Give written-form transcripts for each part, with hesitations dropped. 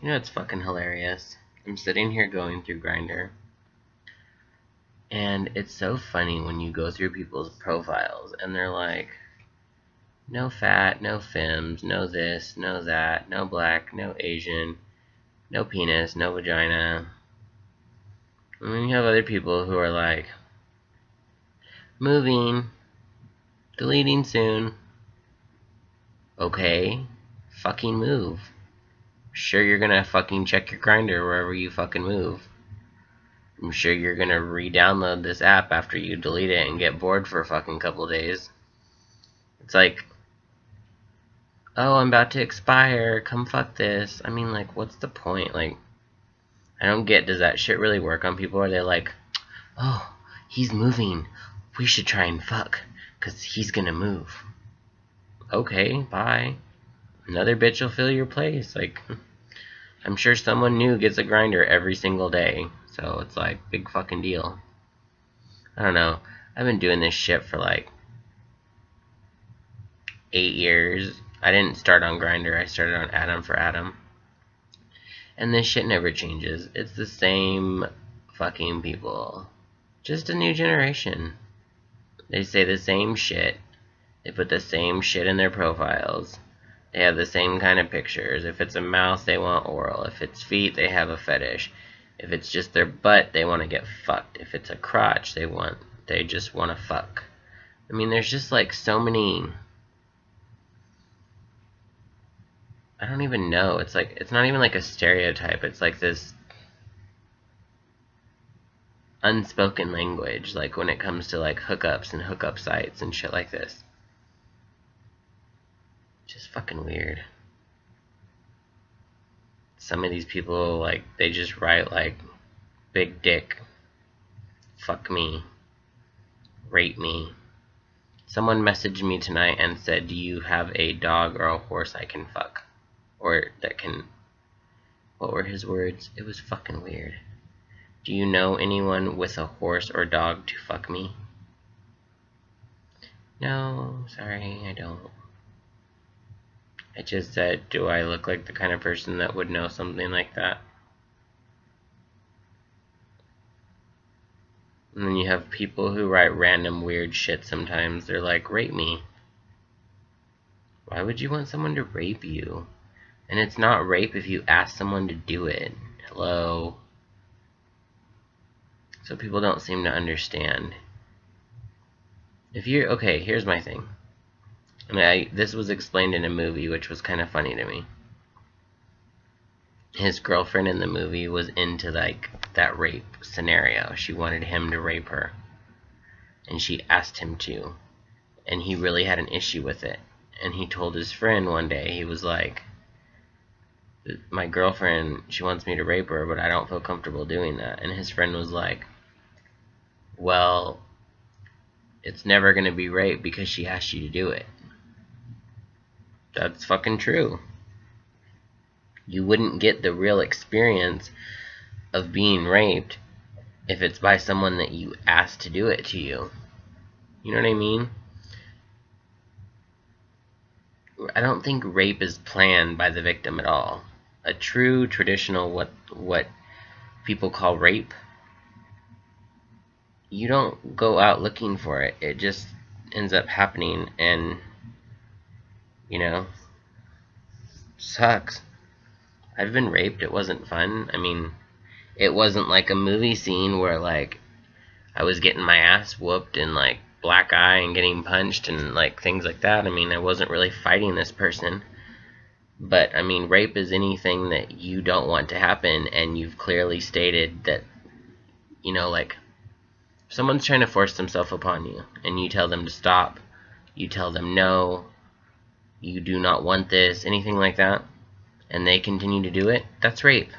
You know, it's fucking hilarious. I'm sitting here going through Grindr, and it's so funny when you go through people's profiles and they're like, no fat, no femmes, no this, no that, no black, no Asian, no penis, no vagina. And then you have other people who are like, moving, deleting soon. Okay, fucking move. Sure, you're gonna fucking check your Grindr wherever you fucking move. I'm sure you're gonna re-download this app after you delete it and get bored for a fucking couple days. It's like, oh, I'm about to expire, come fuck this. I mean, like, what's the point? Like, I don't get, does that shit really work on people? Are they like, oh, he's moving, we should try and fuck, cause he's gonna move. Okay, bye. Another bitch will fill your place. Like, I'm sure someone new gets a Grindr every single day, so it's like, big fucking deal. I don't know, I've been doing this shit for like 8 years. I didn't start on Grindr, I started on Adam for Adam. And this shit never changes. It's the same fucking people. Just a new generation. They say the same shit. They put the same shit in their profiles. They have the same kind of pictures. If it's a mouth, they want oral. If it's feet, they have a fetish. If it's just their butt, they want to get fucked. If it's a crotch, they just want to fuck. I mean, there's just like so many... I don't even know. It's like, it's not even like a stereotype. It's like this unspoken language, like when it comes to like hookups and hookup sites and shit like this. Just fucking weird. Some of these people, like, they just write like, big dick, fuck me, rape me. Someone messaged me tonight and said, do you have a dog or a horse I can fuck? Or that can... What were his words? It was fucking weird. Do you know anyone with a horse or dog to fuck me? No, sorry, I don't. I just said, do I look like the kind of person that would know something like that? And then you have people who write random weird shit sometimes. They're like, rape me. Why would you want someone to rape you? And it's not rape if you ask someone to do it. Hello? So people don't seem to understand. If you're... Okay, here's my thing. And this was explained in a movie, which was kind of funny to me. His girlfriend in the movie was into, like, that rape scenario. She wanted him to rape her. And she asked him to. And he really had an issue with it. And he told his friend one day, he was like, my girlfriend, she wants me to rape her, but I don't feel comfortable doing that. And his friend was like, well, it's never going to be rape because she asked you to do it. That's fucking true. You wouldn't get the real experience of being raped if it's by someone that you asked to do it to you. You know what I mean? I don't think rape is planned by the victim at all. A true traditional what people call rape, you don't go out looking for it. It just ends up happening, and you know, sucks. I've been raped. It wasn't fun. I mean, it wasn't like a movie scene where like I was getting my ass whooped and like black eye and getting punched and like things like that. I mean, I wasn't really fighting this person. But, I mean, rape is anything that you don't want to happen, and you've clearly stated that, you know, like, if someone's trying to force themselves upon you, and you tell them to stop, you tell them no, you do not want this, anything like that, and they continue to do it, that's rape.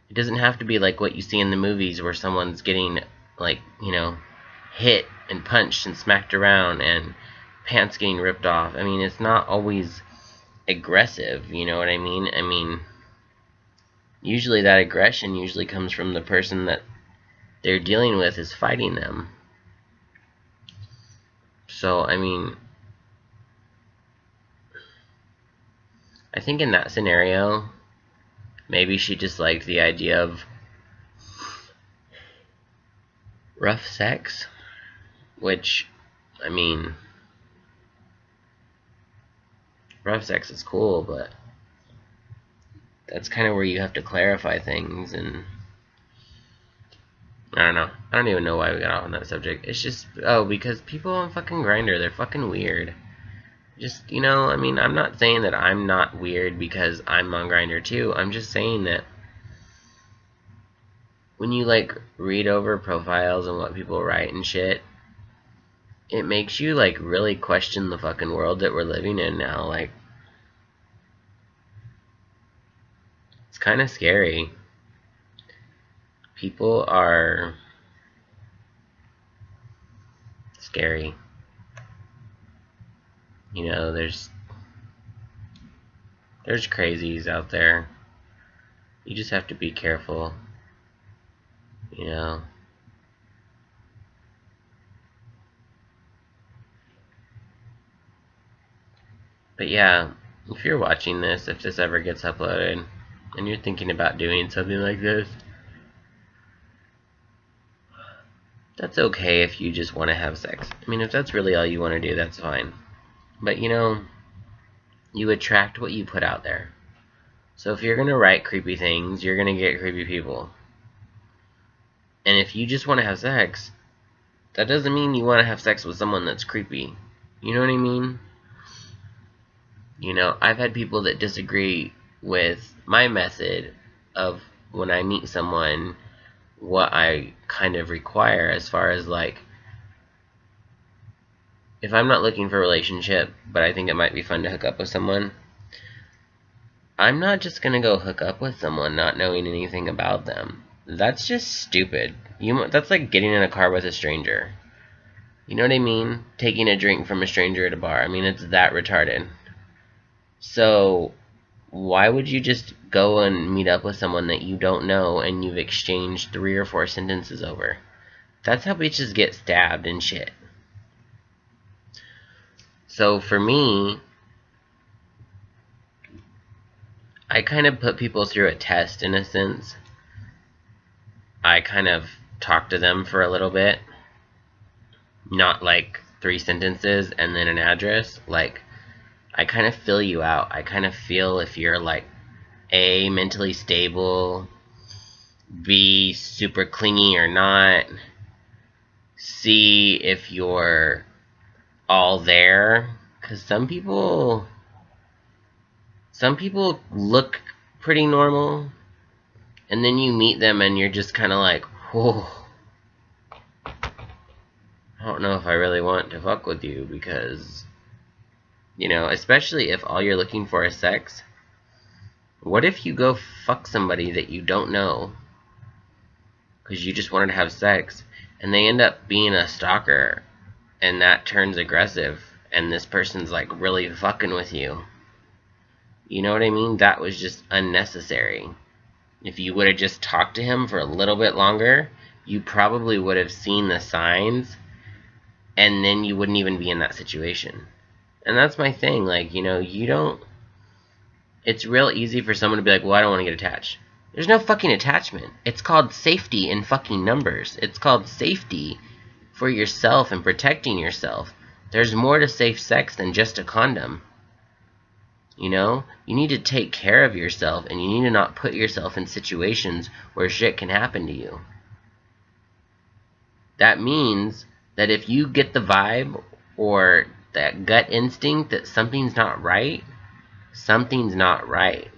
It doesn't have to be like what you see in the movies where someone's getting, like, you know, hit and punched and smacked around and pants getting ripped off. I mean, it's not always aggressive, you know what I mean? I mean, usually that aggression usually comes from the person that they're dealing with is fighting them. So, I mean, I think in that scenario, Maybe she just liked the idea of rough sex, which, I mean, rough sex is cool, but that's kind of where you have to clarify things, and I don't know. I don't even know why we got off on that subject. It's just, oh, because people on fucking Grindr, they're fucking weird. Just, you know, I mean, I'm not saying that I'm not weird because I'm on Grindr too. I'm just saying that when you, like, read over profiles and what people write and shit, it makes you, like, really question the fucking world that we're living in now. Like, it's kind of scary. People are scary. You know, there's crazies out there. You just have to be careful. You know. But yeah, if you're watching this, if this ever gets uploaded, and you're thinking about doing something like this, that's okay if you just want to have sex. I mean, if that's really all you want to do, that's fine. But, you know, you attract what you put out there. So if you're going to write creepy things, you're going to get creepy people. And if you just want to have sex, that doesn't mean you want to have sex with someone that's creepy. You know what I mean? You know, I've had people that disagree with my method of when I meet someone, what I kind of require as far as, like, if I'm not looking for a relationship, but I think it might be fun to hook up with someone, I'm not just gonna go hook up with someone not knowing anything about them. That's just stupid. That's like getting in a car with a stranger. You know what I mean? Taking a drink from a stranger at a bar. I mean, it's that retarded. So, why would you just go and meet up with someone that you don't know and you've exchanged 3 or 4 sentences over? That's how bitches get stabbed and shit. So for me, I kind of put people through a test in a sense. I kind of talk to them for a little bit. Not like 3 sentences and then an address. Like, I kind of feel you out. I kind of feel if you're, like, A, mentally stable, B, super clingy or not, C, if you're all there. Because some people look pretty normal, and then you meet them and you're just kind of like, whoa, I don't know if I really want to fuck with you, because, you know, especially if all you're looking for is sex. What if you go fuck somebody that you don't know because you just wanted to have sex, and they end up being a stalker, and that turns aggressive, and this person's like really fucking with you? You know what I mean? That was just unnecessary. If you would have just talked to him for a little bit longer, you probably would have seen the signs, and then you wouldn't even be in that situation. And that's my thing. Like, you know, it's real easy for someone to be like, well, I don't want to get attached. There's no fucking attachment. It's called safety in fucking numbers. It's called safety for yourself and protecting yourself. There's more to safe sex than just a condom. You know? You need to take care of yourself, and you need to not put yourself in situations where shit can happen to you. That means that if you get the vibe or that gut instinct that something's not right, something's not right.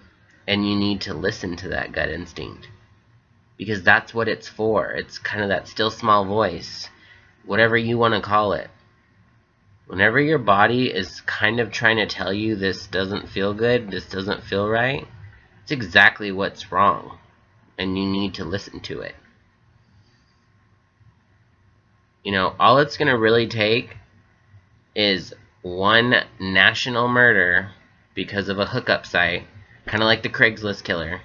And you need to listen to that gut instinct. Because that's what it's for. It's kind of that still small voice. Whatever you want to call it. Whenever your body is kind of trying to tell you this doesn't feel good, this doesn't feel right, it's exactly what's wrong. And you need to listen to it. You know, all it's going to really take is one national murder because of a hookup site. Kind of like the Craigslist killer.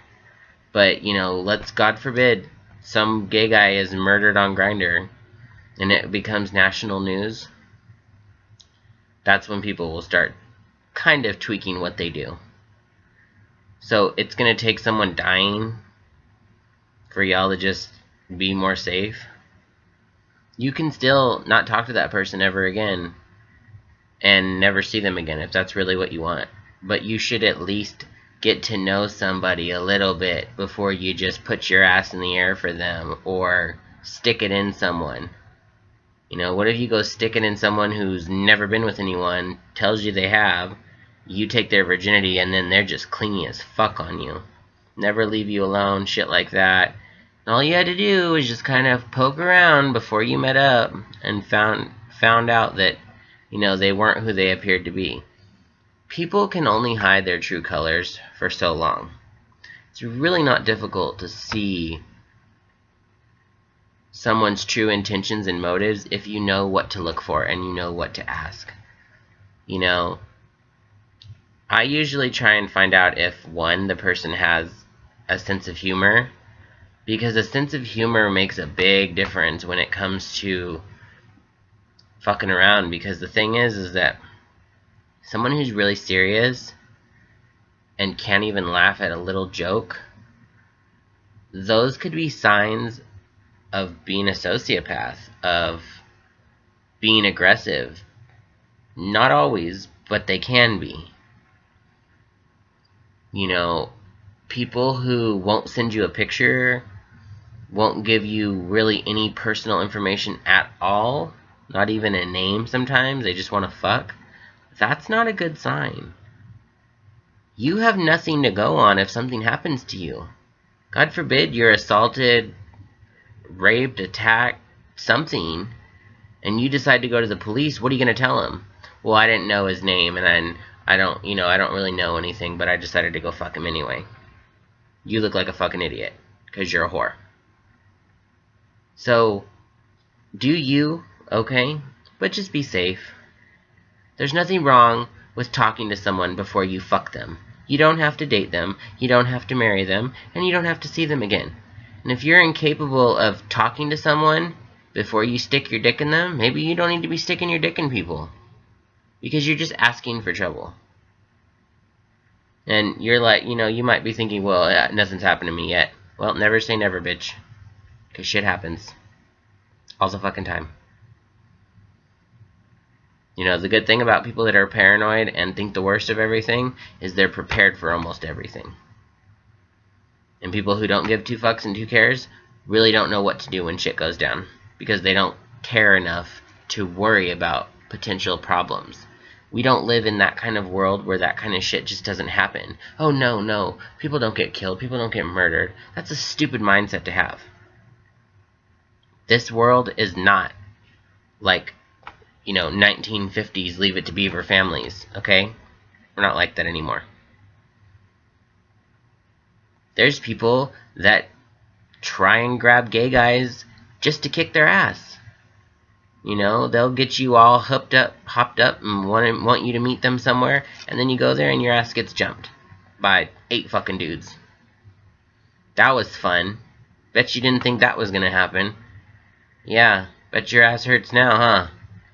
But, you know, let's, God forbid, some gay guy is murdered on Grindr and it becomes national news. That's when people will start kind of tweaking what they do. So it's gonna take someone dying for y'all to just be more safe. You can still not talk to that person ever again and never see them again if that's really what you want. But you should at least get to know somebody a little bit before you just put your ass in the air for them or stick it in someone. You know, what if you go stick it in someone who's never been with anyone, tells you they have, you take their virginity, and then they're just clingy as fuck on you. Never leave you alone, shit like that. And all you had to do was just kind of poke around before you met up and found out that, you know, they weren't who they appeared to be. People can only hide their true colors for so long. It's really not difficult to see someone's true intentions and motives if you know what to look for and you know what to ask. You know, I usually try and find out if, one, the person has a sense of humor, because a sense of humor makes a big difference when it comes to fucking around. Because the thing is that someone who's really serious and can't even laugh at a little joke, those could be signs of being a sociopath, of being aggressive. Not always, but they can be. You know, people who won't send you a picture, won't give you really any personal information at all, not even a name sometimes, they just want to fuck, that's not a good sign. You have nothing to go on if something happens to you. God forbid you're assaulted, raped, attacked, something, and you decide to go to the police. What are you going to tell them? Well, I didn't know his name, and I don't really know anything, but I decided to go fuck him anyway. You look like a fucking idiot, because you're a whore. So, do you, okay? But just be safe. There's nothing wrong with talking to someone before you fuck them. You don't have to date them, you don't have to marry them, and you don't have to see them again. And if you're incapable of talking to someone before you stick your dick in them, maybe you don't need to be sticking your dick in people. Because you're just asking for trouble. And you're like, you know, you might be thinking, well, nothing's happened to me yet. Well, never say never, bitch. Because shit happens. All the fucking time. You know, the good thing about people that are paranoid and think the worst of everything is they're prepared for almost everything. And people who don't give two fucks and two cares really don't know what to do when shit goes down. Because they don't care enough to worry about potential problems. We don't live in that kind of world where that kind of shit just doesn't happen. Oh, no. People don't get killed. People don't get murdered. That's a stupid mindset to have. This world is not like, you know, 1950s Leave It to Beaver families, okay? We're not like that anymore. There's people that try and grab gay guys just to kick their ass. You know, they'll get you all hopped up, and want you to meet them somewhere, and then you go there and your ass gets jumped by 8 fucking dudes. That was fun. Bet you didn't think that was gonna happen. Yeah, bet your ass hurts now, huh?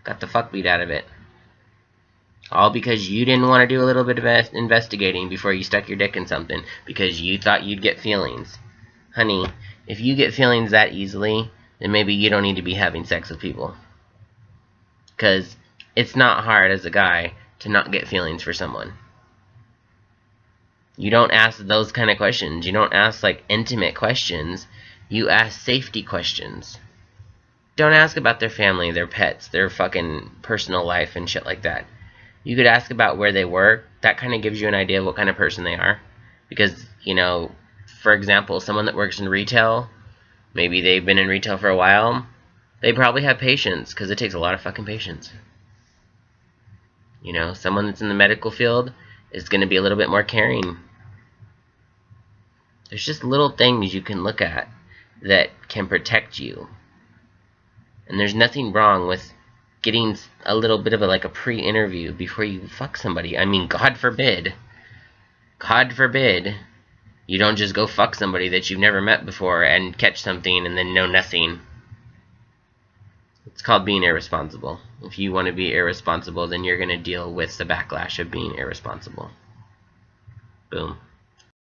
Got the fuck beat out of it. All because you didn't want to do a little bit of investigating before you stuck your dick in something, because you thought you'd get feelings. Honey, if you get feelings that easily, then maybe you don't need to be having sex with people. Because it's not hard as a guy to not get feelings for someone. You don't ask those kind of questions. You don't ask like intimate questions. You ask safety questions. Don't ask about their family, their pets, their fucking personal life and shit like that. You could ask about where they work. That kind of gives you an idea of what kind of person they are. Because, you know, for example, someone that works in retail, maybe they've been in retail for a while, they probably have patience, because it takes a lot of fucking patience. You know, someone that's in the medical field is going to be a little bit more caring. There's just little things you can look at that can protect you. And there's nothing wrong with getting a little bit of a pre-interview before you fuck somebody. I mean, God forbid, you don't just go fuck somebody that you've never met before and catch something and then know nothing. It's called being irresponsible. If you want to be irresponsible, then you're going to deal with the backlash of being irresponsible. Boom.